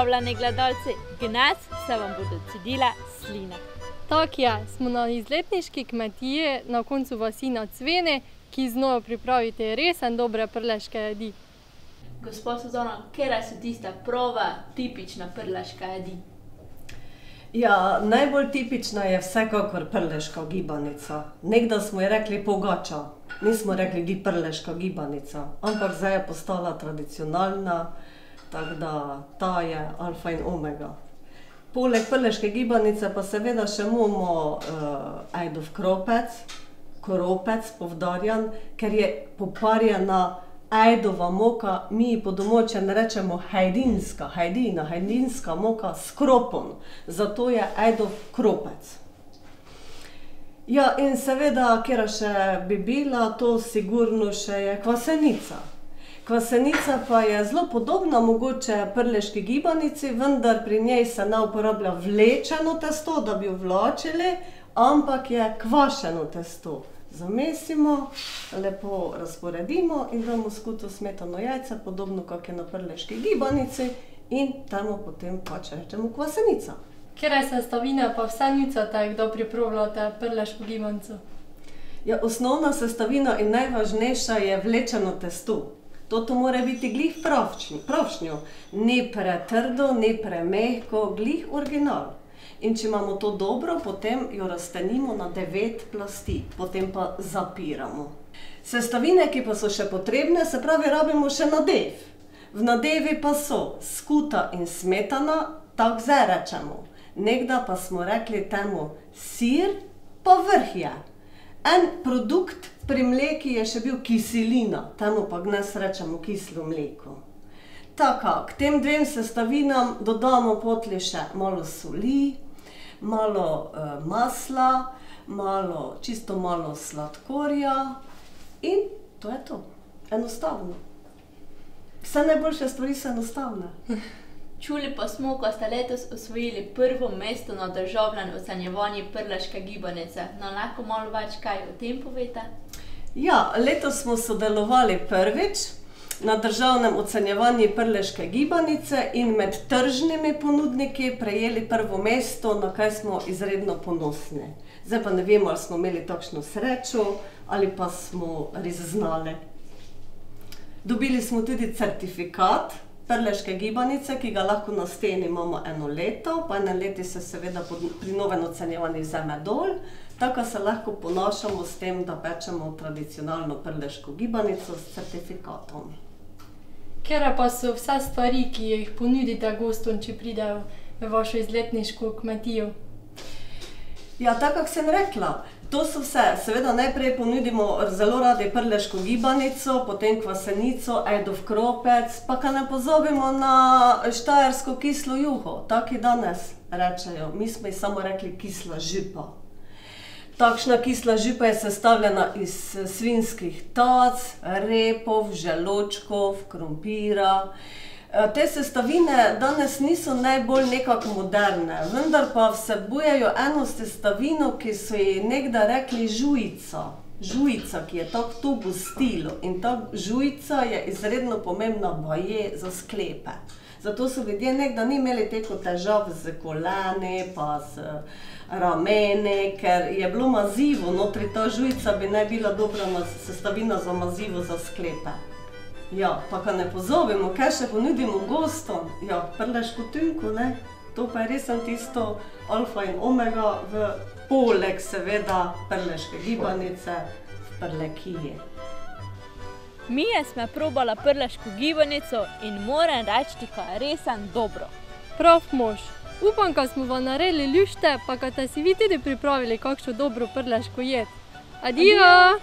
Pozdravljeni gledalci, gnes se vam bodo cedile sline. Tak je, smo na izletniški kmetiji na koncu vasi na Cveni, ki znova pripravite resen dobre prleške jedi. Gospa Suzana, kere so tiste prave, tipične prleške jedi? Ja, najbolj tipična je vsekakor prleška gibanica. Nekdaj smo ji rekli pogača, nismo rekli prleška gibanica, ampak zdaj je postala tradicionalna, tako da ta je alfa in omega. Poleg prleške gibanice pa seveda še imamo ajdov kropec, poudarjam, ker je poparjena ajdova moka, mi po domače ne rečemo hajdinska moka s kropom, zato je ajdov kropec. Ja, in seveda, kera še bi bila, to sigurno še je kvasenica. Kvasenica pa je zelo podobna mogoče prleški gibanici, vendar pri njej se ne uporablja vlečeno testo, da bi jo vlačili, ampak je kvašeno testo. Zamesimo, lepo razporedimo in damo skuto smetano jajce, podobno kak je na prleški gibanici, in temu potem pač rečemo kvasenica. Kere sestavine pa vse nicate, kdo pripravljate prleško gibanico? Ja, osnovna sestavina in najvažnejša je vlečeno testo. To mora biti glih pravšnjo, ne pretrdo, ne premehko, glih original. In če imamo to dobro, potem jo raztenimo na 9 plasti, potem pa zapiramo. Sestavine, ki pa so še potrebne, se pravi, rabimo še nadev. V nadevi pa so skuta in smetana, tako zdaj rečemo. Nekdaj pa smo rekli temu sir, pa vrh je. En produkt pri mleki je še bil kiselina, temu pa gnes rečemo kislo mleko. Tako, k tem dvem sestavinam dodamo potli še malo soli, malo masla, čisto malo sladkorja in to je to. Enostavno. Vse najboljše stvari so enostavne. Čuli pa smo, ko ste letos osvojili prvo mesto na državnem ocenjevanju prleške gibanice. Nam lahko malo več kaj o tem povete? Ja, letos smo sodelovali prvič na državnem ocenjevanju prleške gibanice in med tržnimi ponudniki prejeli prvo mesto, na kaj smo izredno ponosni. Zdaj pa ne vemo, ali smo imeli takšno srečo ali pa smo res znali. Dobili smo tudi certifikat prleške gibanice, ki ga lahko na steni imamo 1 leto, pa 1 leti se seveda pri novem ocenjevanju vzame dol, tako se lahko ponašamo s tem, da pečemo tradicionalno prleško gibanico s certifikatom. Kere pa so vse stvari, ki jih ponudite gostom, če pridejo v vašo izletniško kmetijo? Ja, tako kak sem rekla, to so vse. Seveda najprej ponudimo zelo radi prleško gibanico, potem kvasenico, ajdov kropec, pa ka ne pozabimo na štajersko kislo juho, taki danes rečejo. Mi smo ji samo rekli kisla žipa. Takšna kisla žipa je sestavljena iz svinjskih tac, repov, želodčkov, krompira. Te sestavine danes niso najbolj nekako moderne, vendar pa vsebujejo eno sestavino, ki so ji nekdaj rekli žujica. Žujica, ki je tako to gostilo, in ta žujica je izredno pomembna baje za sklepe. Zato so ljudje nekdaj ni imeli toliko težav z koleni pa z rameni, ker je bilo mazivo, notri ta žujica bi naj bila dobra sestavina za mazivo za sklepe. Ja, pa ka ne pozabimo, kaj še ponudimo gostom, ja, prleško tunko, ne, to pa je res tisto alfa in omega v poleg seveda prleške gibanice v Prlekiji. Mije sme probala prleško gibanico in moram reči, ka je resen dobro. Prav mož. Upam, ka smo vam naredili ljušte, pa ka ste si vi tudi pripravili kakšno dobro prleško jed. Adijo!